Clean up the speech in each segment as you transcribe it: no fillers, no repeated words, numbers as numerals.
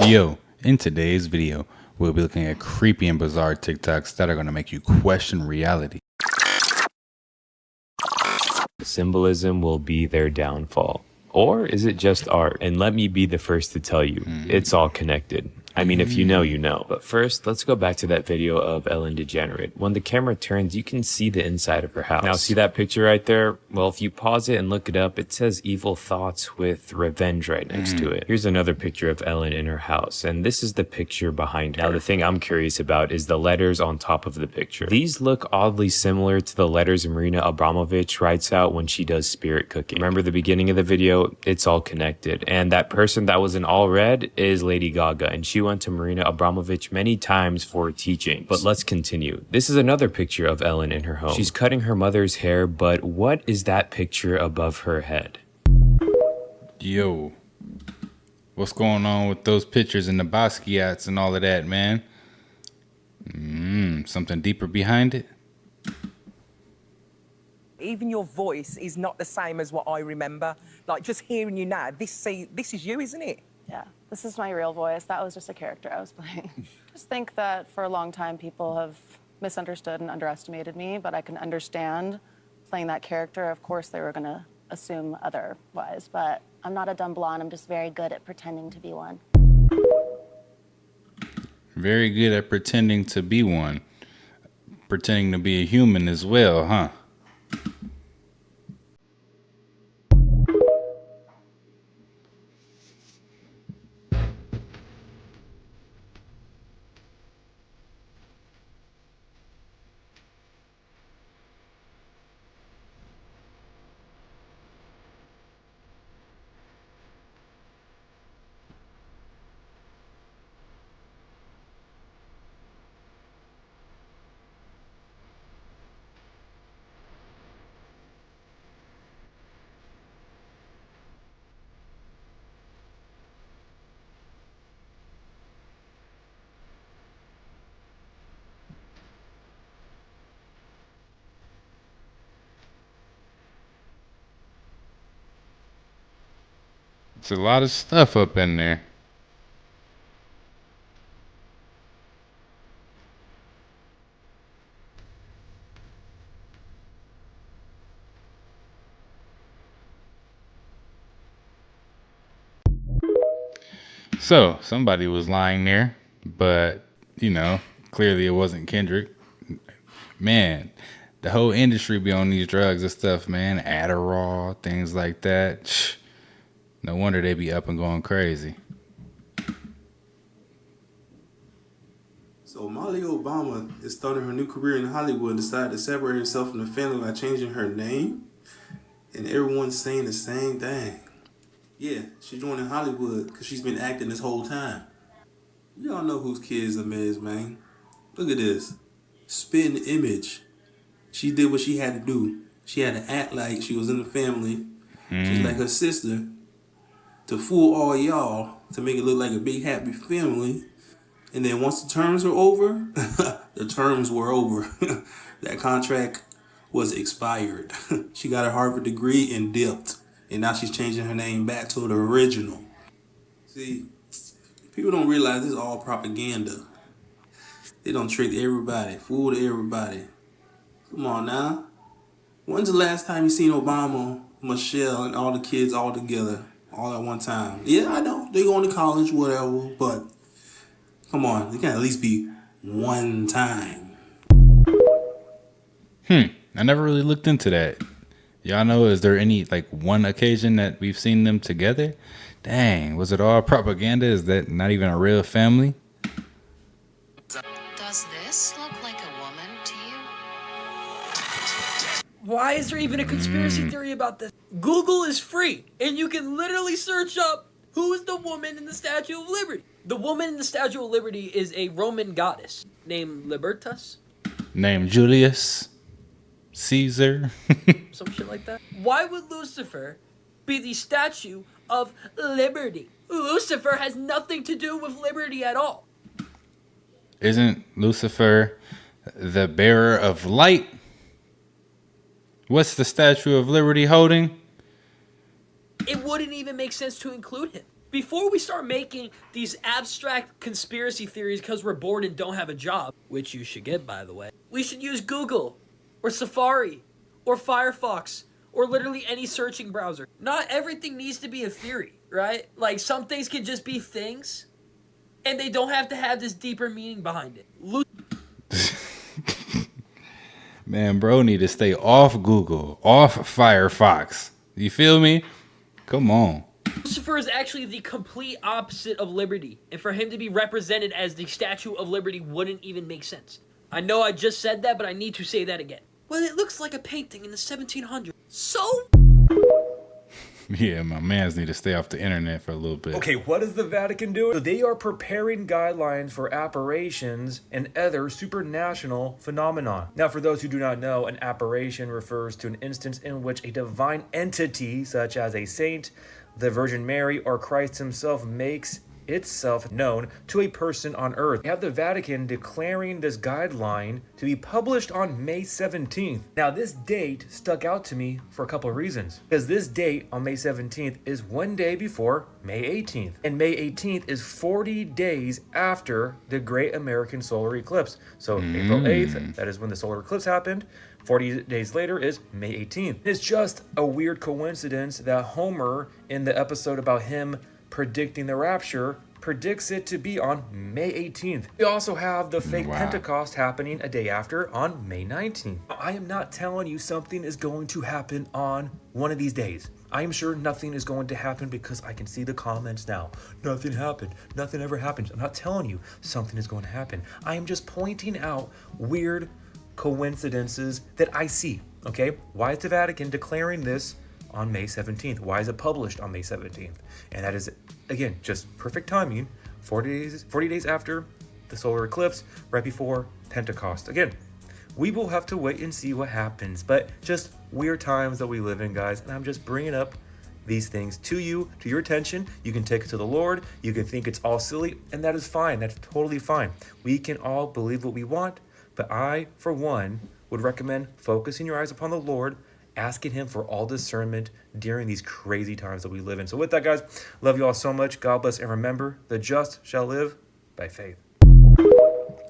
Yo, in today's video, we'll be looking at creepy and bizarre TikToks that are going to make you question reality. Symbolism will be their downfall. Or is it just art? And let me be the first to tell you, it's all connected. I mean, if you know, you know. But first, let's go back to that video of Ellen DeGenerate. When the camera turns, you can see the inside of her house. Now, see that picture right there? Well, if you pause it and look it up, it says evil thoughts with revenge right next to it. Here's another picture of Ellen in her house, and this is the picture behind her. Now, the thing I'm curious about is the letters on top of the picture. These look oddly similar to the letters Marina Abramovich writes out when she does spirit cooking. Remember the beginning of the video? It's all connected. And that person that was in all red is Lady Gaga, and she went to Marina Abramovich many times for teaching. But let's continue. This is another picture of Ellen in her home. She's cutting her mother's hair, but what is that picture above her head? Yo, what's going on with those pictures and the Basquiats and all of that, man? Something deeper behind it? Even your voice is not the same as what I remember. Like, just hearing you now, this is you, isn't it? Yeah, this is my real voice. That was just a character I was playing. Just think that for a long time, people have misunderstood and underestimated me, but I can understand playing that character. Of course, they were going to assume otherwise, but I'm not a dumb blonde. I'm just very good at pretending to be one. Very good at pretending to be one. Pretending to be a human as well, huh? It's a lot of stuff up in there. So, somebody was lying there, but, you know, clearly it wasn't Kendrick. Man, the whole industry be on these drugs and stuff, man. Adderall, things like that. No wonder they be up and going crazy. So Molly Obama is starting her new career in Hollywood and decided to separate herself from the family by changing her name. And everyone's saying the same thing. Yeah, she's joining Hollywood because she's been acting this whole time. Y'all know whose kids them is, man. Look at this. Spitting image. She did what she had to do. She had to act like she was in the family. She's like her sister. To fool all y'all, to make it look like a big happy family. And then once the terms were over, the terms were over. That contract was expired. She got her Harvard degree and dipped. And now she's changing her name back to the original. See, people don't realize this is all propaganda. They don't trick everybody, fool everybody. Come on now. When's the last time you seen Obama, Michelle, and all the kids all together, all at one time? Yeah, I know, they going to college, whatever, but come on, it can at least be one time. I never really looked into that. Y'all know, is there any, like, one occasion that we've seen them together? Dang, was it all propaganda? Is that not even a real family? Does this look like a woman to you? Why is there even a conspiracy theory about this? Google is free, and you can literally search up who is the woman in the Statue of Liberty. The woman in the Statue of Liberty is a Roman goddess named Libertas. Named Julius Caesar. Some shit like that. Why would Lucifer be the Statue of Liberty? Lucifer has nothing to do with liberty at all. Isn't Lucifer the bearer of light? What's the Statue of Liberty holding? It wouldn't even make sense to include him. Before we start making these abstract conspiracy theories because we're bored and don't have a job, which you should get, by the way, we should use Google or Safari or Firefox or literally any searching browser. Not everything needs to be a theory, right? Like, some things can just be things, and they don't have to have this deeper meaning behind it. Man, bro need to stay off Google, off Firefox. You feel me? Come on. Lucifer is actually the complete opposite of liberty, and for him to be represented as the Statue of Liberty wouldn't even make sense. I know I just said that, but I need to say that again. Well, it looks like a painting in the 1700s. So? Yeah, my mans need to stay off the internet for a little bit. Okay, what is the Vatican doing? So they are preparing guidelines for apparitions and other supernatural phenomena. Now, for those who do not know, an apparition refers to an instance in which a divine entity, such as a saint, the Virgin Mary, or Christ himself, makes itself known to a person on earth. We have the Vatican declaring this guideline to be published on May 17th. Now, this date stuck out to me for a couple of reasons. Because this date on May 17th is one day before May 18th. And May 18th is 40 days after the Great American Solar Eclipse. So April 8th, that is when the solar eclipse happened. 40 days later is May 18th. It's just a weird coincidence that Homer, in the episode about him predicting the rapture, predicts it to be on May 18th. We also have the fake Pentecost happening a day after on May 19th. I am not telling you something is going to happen on one of these days. I am sure nothing is going to happen because I can see the comments now. Nothing happened. Nothing ever happened. I'm not telling you something is going to happen. I am just pointing out weird coincidences that I see. Okay? Why is the Vatican declaring this on May 17th? Why is it published on May 17th? And that is, again, just perfect timing. 40 days after the solar eclipse, right before Pentecost. Again, we will have to wait and see what happens, but just weird times that we live in, guys. And I'm just bringing up these things to you, to your attention. You can take it to the Lord. You can think it's all silly, and that is fine. That's totally fine. We can all believe what we want, but I, for one, would recommend focusing your eyes upon the Lord, asking him for all discernment during these crazy times that we live in. So with that, guys, love you all so much. God bless, and remember, the just shall live by faith.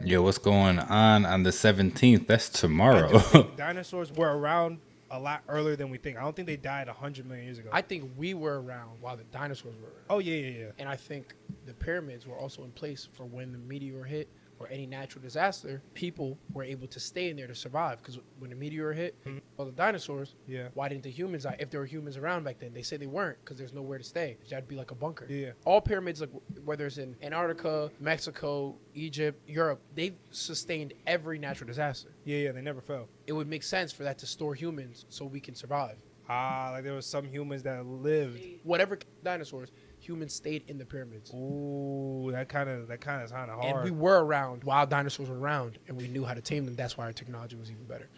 Yo, what's going on the 17th? That's tomorrow. I do think dinosaurs were around a lot earlier than we think. I don't think they died 100 million years ago. I think we were around while the dinosaurs were around. Oh, yeah. And I think the pyramids were also in place for when the meteor hit or any natural disaster, people were able to stay in there to survive. Because when the meteor hit, all the dinosaurs, why didn't the humans die? If there were humans around back then, they say they weren't because there's nowhere to stay. That'd be like a bunker. Yeah. All pyramids, like whether it's in Antarctica, Mexico, Egypt, Europe, they've sustained every natural disaster. Yeah, they never fell. It would make sense for that to store humans so we can survive. Like there was some humans that lived. Whatever dinosaurs, humans stayed in the pyramids. Ooh, that kind of hard. And we were around while dinosaurs were around, and we knew how to tame them. That's why our technology was even better.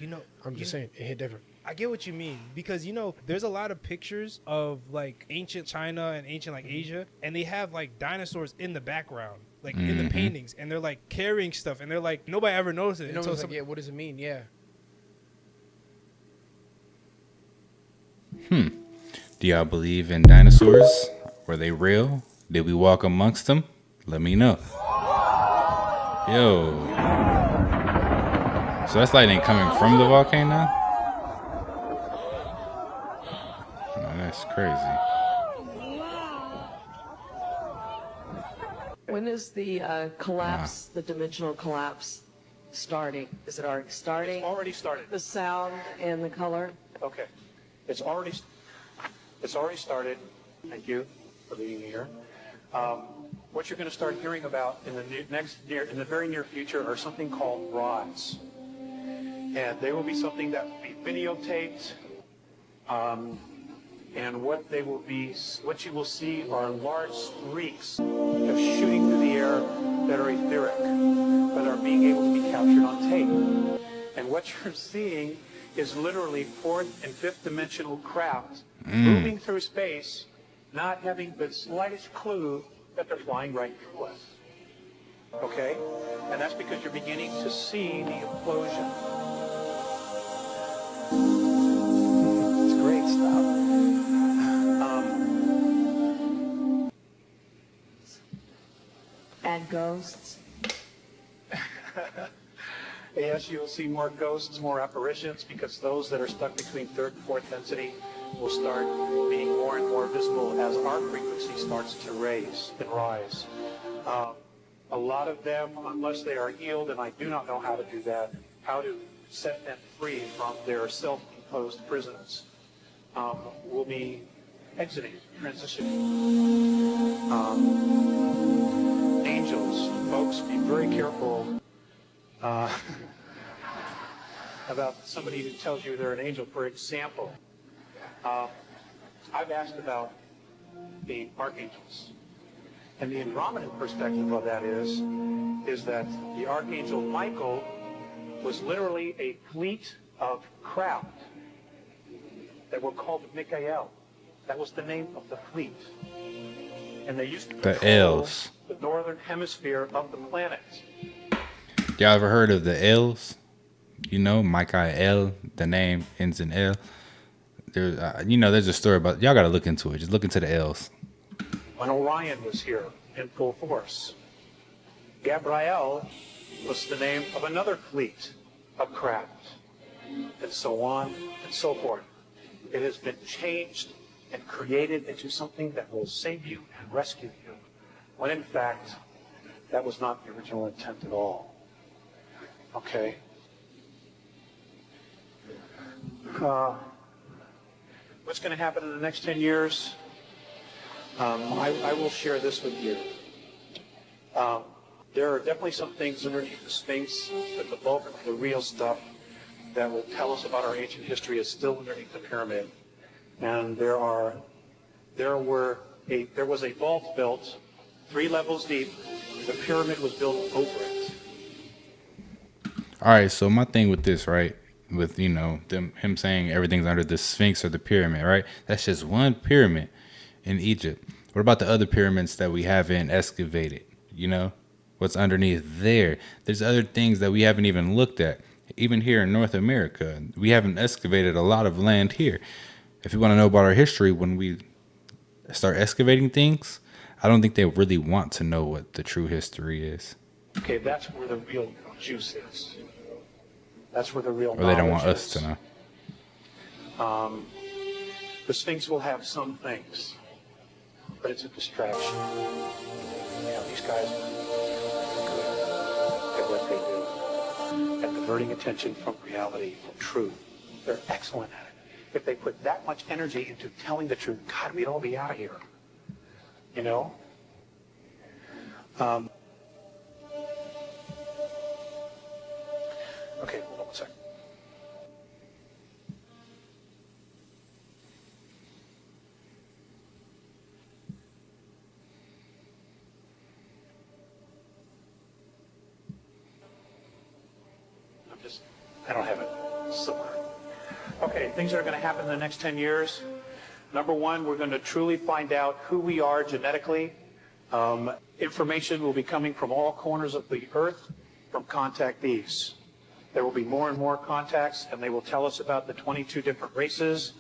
I'm just saying, it hit different. I get what you mean because there's a lot of pictures of like ancient China and ancient like Asia, and they have like dinosaurs in the background, like in the paintings, and they're like carrying stuff, and they're like nobody ever noticed it. Until like, what does it mean? Yeah. Do y'all believe in dinosaurs? Were they real? Did we walk amongst them? Let me know. Yo. So that's lightning coming from the volcano? Oh, that's crazy. When is the collapse, the dimensional collapse starting? Is it already starting? It's already started. The sound and the color? Okay. It's already started. Thank you for being here. What you're going to start hearing about in the very near future are something called rods, and they will be something that will be videotaped. And what you will see are large streaks of shooting through the air that are etheric, that are being able to be captured on tape. And what you're seeing is literally fourth and fifth dimensional craft moving through space, not having the slightest clue that they're flying right through us. Okay? And that's because you're beginning to see the implosion. It's great stuff. And ghosts? Yes, you'll see more ghosts, more apparitions, because those that are stuck between third and fourth density will start being more and more visible as our frequency starts to raise and rise. A lot of them, unless they are healed, and I do not know how to do that, how to set them free from their self-imposed prisons, will be exiting, transitioning. Angels, folks, be very careful about somebody who tells you they're an angel. For example, I've asked about the archangels. And the Andromedan perspective of that is that the archangel Michael was literally a fleet of craft that were called Mikael. That was the name of the fleet. And they used to control the northern hemisphere of the planet. Y'all ever heard of the L's? You know, Mikael, the name ends in L. There's, there's a story about, y'all got to look into it. Just look into the L's. When Orion was here in full force, Gabriel was the name of another fleet of craft, and so on and so forth. It has been changed and created into something that will save you and rescue you, when in fact, that was not the original intent at all. Okay? What's going to happen in the next 10 years? I will share this with you. There are definitely some things underneath the Sphinx, but the bulk of the real stuff that will tell us about our ancient history is still underneath the pyramid. And there was a vault built 3 levels deep. The pyramid was built over it. All right, so my thing with this, right, with him saying everything's under the Sphinx or the pyramid, right? That's just one pyramid in Egypt. What about the other pyramids that we haven't excavated? What's underneath there? There's other things that we haven't even looked at. Even here in North America, we haven't excavated a lot of land here. If you want to know about our history, when we start excavating things, I don't think they really want to know what the true history is. Okay, that's where the real juice is. That's where the real knowledge is. Or they don't want us to know. The Sphinx will have some things, but it's a distraction. These guys are good at what they do, at diverting attention from reality, from truth. They're excellent at it. If they put that much energy into telling the truth, God, we'd all be out of here. Okay, hold on one second. I don't have it somewhere. Okay, things that are going to happen in the next 10 years. Number one, we're going to truly find out who we are genetically. Information will be coming from all corners of the earth from contactees. There will be more and more contacts, and they will tell us about the 22 different races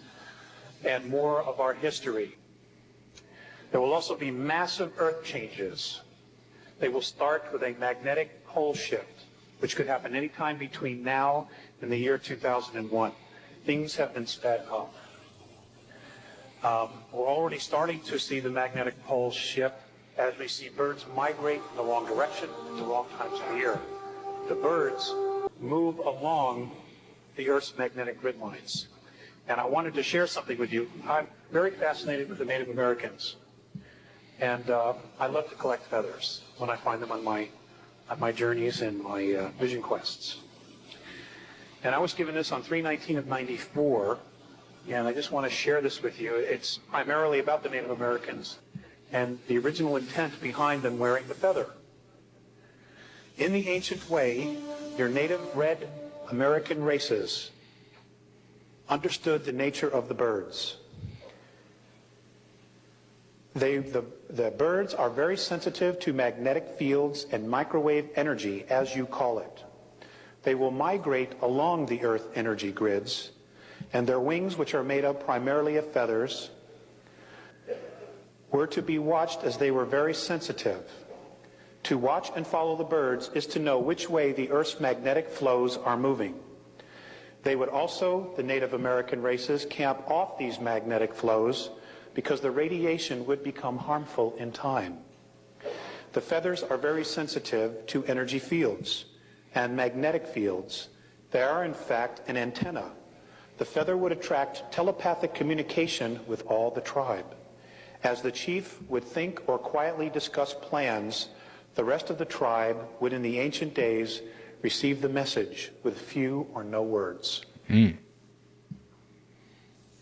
and more of our history. There will also be massive earth changes. They will start with a magnetic pole shift, which could happen anytime between now and the year 2001. Things have been sped up. We're already starting to see the magnetic poles shift as we see birds migrate in the wrong direction at the wrong times of the year. The birds move along the Earth's magnetic grid lines. And I wanted to share something with you. I'm very fascinated with the Native Americans. And I love to collect feathers when I find them on my journeys and my vision quests. And I was given this on 3/19 of 94, and I just want to share this with you. It's primarily about the Native Americans and the original intent behind them wearing the feather. In the ancient way, your native red American races understood the nature of the birds. The birds are very sensitive to magnetic fields and microwave energy, as you call it. They will migrate along the Earth energy grids, and their wings, which are made up primarily of feathers, were to be watched as they were very sensitive. To watch and follow the birds is to know which way the Earth's magnetic flows are moving. They would also, the Native American races, camp off these magnetic flows because the radiation would become harmful in time. The feathers are very sensitive to energy fields and magnetic fields. They are, in fact, an antenna. The feather would attract telepathic communication with all the tribe. As the chief would think or quietly discuss plans, the rest of the tribe would, in the ancient days, receive the message with few or no words.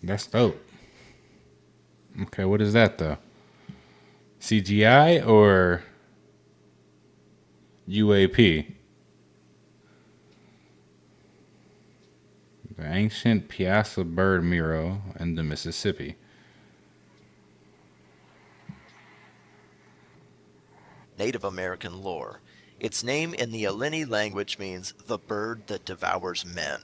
That's dope. Okay, what is that though? CGI or UAP? The ancient Piazza bird mural in the Mississippi. Native American lore. Its name in the Aleni language means the bird that devours men.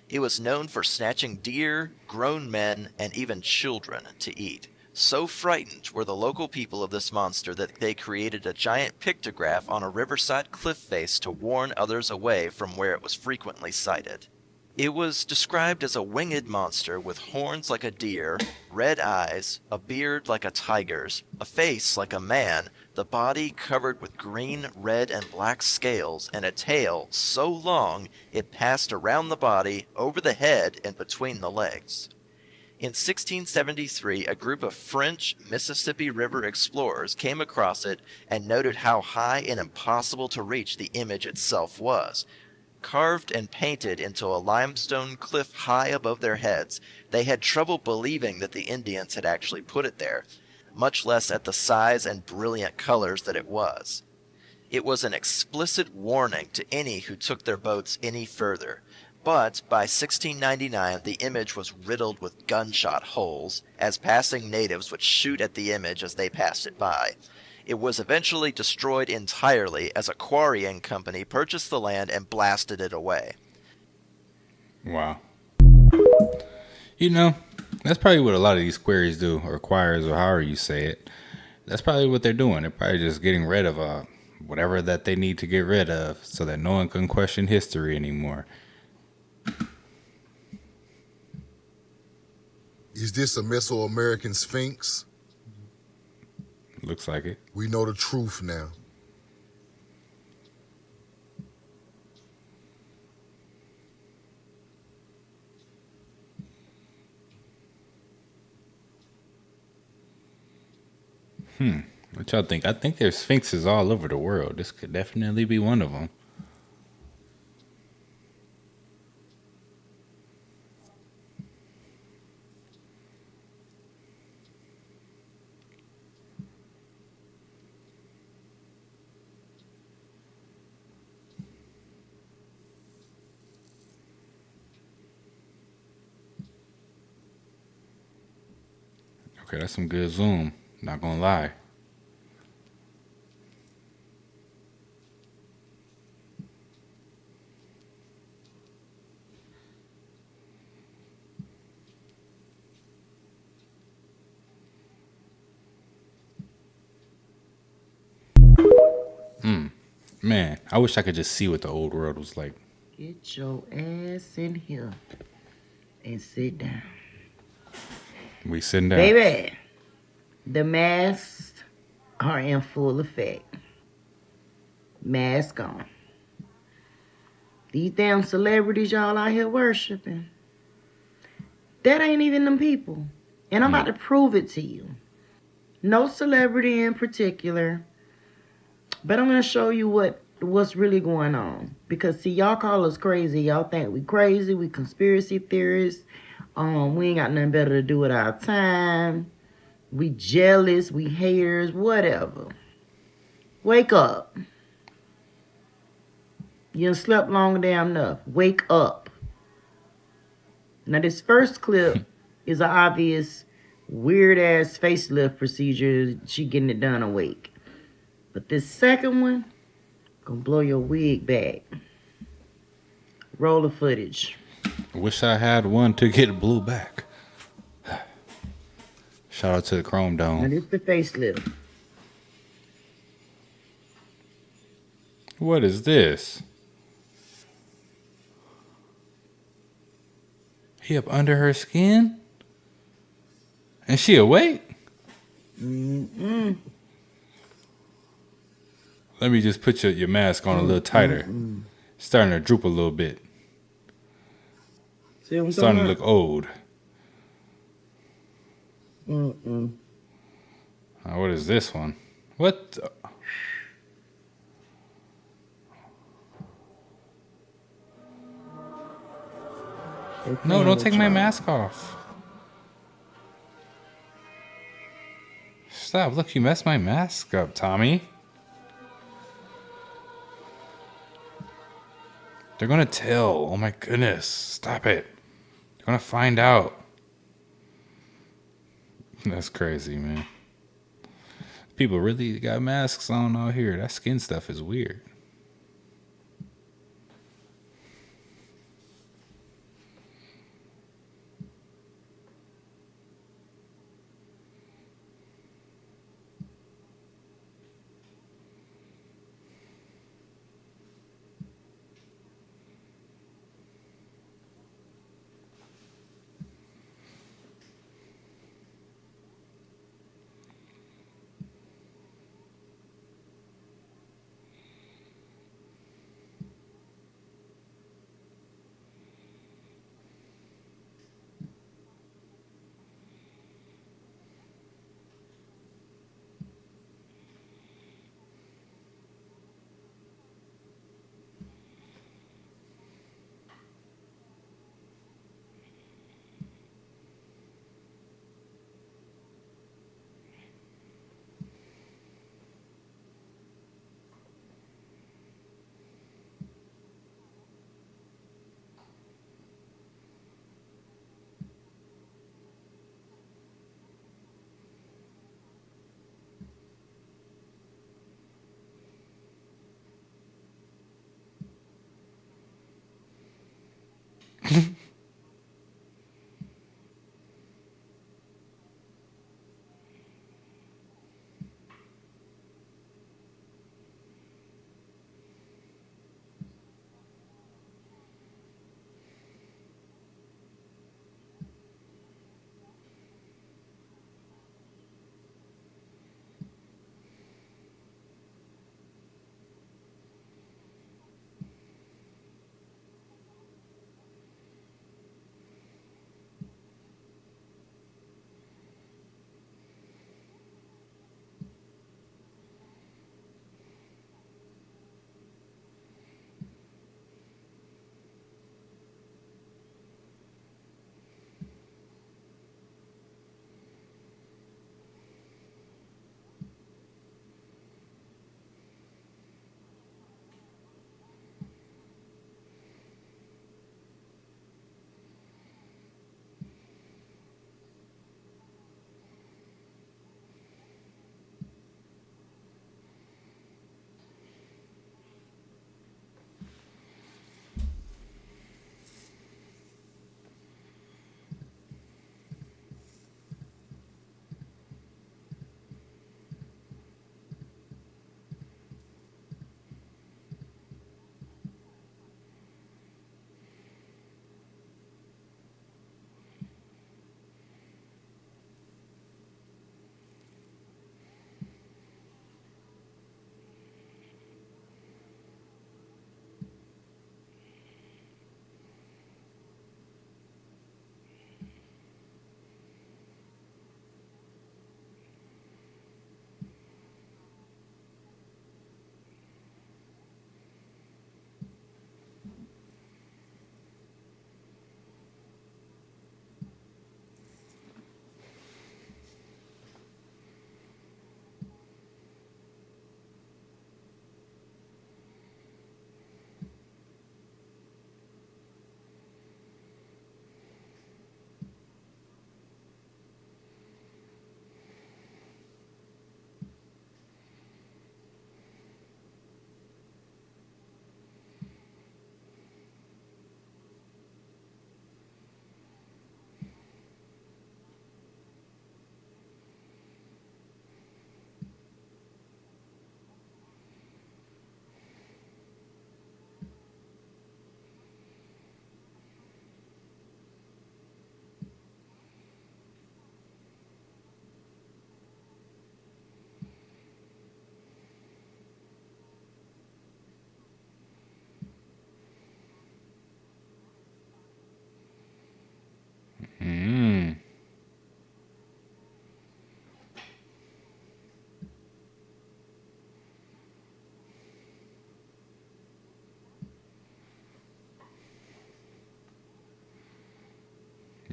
It was known for snatching deer, grown men, and even children to eat. So frightened were the local people of this monster that they created a giant pictograph on a riverside cliff face to warn others away from where it was frequently sighted. It was described as a winged monster with horns like a deer, red eyes, a beard like a tiger's, a face like a man, the body covered with green, red, and black scales, and a tail so long it passed around the body, over the head, and between the legs. In 1673, a group of French Mississippi River explorers came across it and noted how high and impossible to reach the image itself was. Carved and painted into a limestone cliff high above their heads, they had trouble believing that the Indians had actually put it there, much less at the size and brilliant colors that it was. It was an explicit warning to any who took their boats any further, but by 1699 the image was riddled with gunshot holes, as passing natives would shoot at the image as they passed it by. It was eventually destroyed entirely as a quarrying company purchased the land and blasted it away. Wow. You know, that's probably what a lot of these queries do, or quarries, or however you say it. That's probably what they're doing. They're probably just getting rid of whatever that they need to get rid of so that no one can question history anymore. Is this a Mesoamerican Sphinx? Looks like it. We know the truth now. What y'all think? I think there's sphinxes all over the world. This could definitely be one of them. Okay, that's some good zoom. Not gonna lie. Man, I wish I could just see what the old world was like. Get your ass in here and sit down. We sitting down. Baby, the masks are in full effect. Mask on. These damn celebrities y'all out here worshiping, that ain't even them people. And I'm about to prove it to you. No celebrity in particular, but I'm going to show you what's really going on. Because, see, y'all call us crazy. Y'all think we crazy. We conspiracy theorists. We ain't got nothing better to do with our time. We jealous. We haters. Whatever. Wake up. You done slept long damn enough. Wake up. Now, this first clip is an obvious weird-ass facelift procedure. She getting it done awake. But this second one, gonna blow your wig back. Roll the footage. I wish I had one to get blue back. Shout out to the Chrome Dome. Now this the facelift. What is this? He up under her skin? And she awake? Mm-mm. Let me just put your mask on a little tighter. Starting to droop a little bit. See what I'm Starting to talking look old. Mm-mm. What is this one? What? No, don't take my mask off. Stop. Look, you messed my mask up, Tommy. They're gonna tell. Oh my goodness. Stop it. They're gonna find out. That's crazy, man. People really got masks on out here. That skin stuff is weird.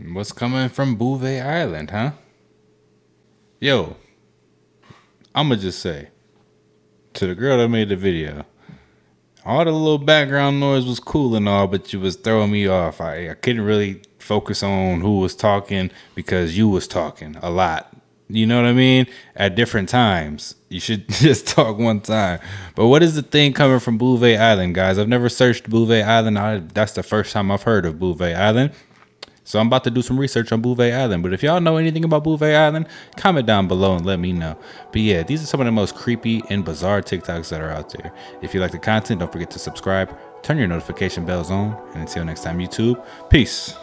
What's coming from Bouvet Island, huh? Yo, I'ma just say, to the girl that made the video, all the little background noise was cool and all, but you was throwing me off. I couldn't really focus on who was talking because you was talking a lot. You know what I mean? At different times. You should just talk one time. But what is the thing coming from Bouvet Island, guys? I've never searched Bouvet Island. That's the first time I've heard of Bouvet Island. So I'm about to do some research on Bouvet Island. But if y'all know anything about Bouvet Island, comment down below and let me know. But yeah, these are some of the most creepy and bizarre TikToks that are out there. If you like the content, don't forget to subscribe, turn your notification bells on, and until next time, YouTube, peace.